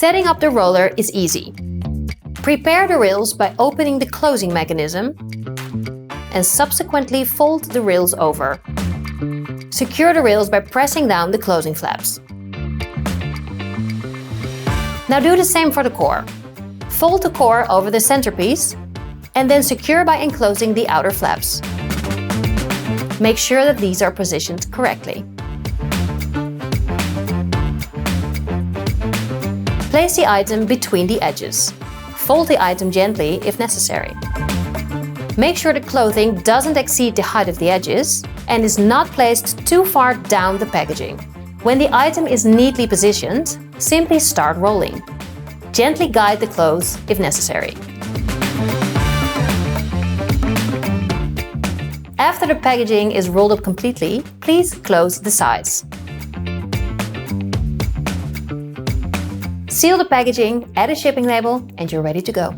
Setting up the roller is easy. Prepare the rails by opening the closing mechanism and subsequently fold the rails over. Secure the rails by pressing down the closing flaps. Now do the same for the core. Fold the core over the centerpiece and then secure by enclosing the outer flaps. Make sure that these are positioned correctly. Place the item between the edges. Fold the item gently if necessary. Make sure the clothing doesn't exceed the height of the edges and is not placed too far down the packaging. When the item is neatly positioned, simply start rolling. Gently guide the clothes if necessary. After the packaging is rolled up completely, please close the sides. Seal the packaging, add a shipping label, and you're ready to go.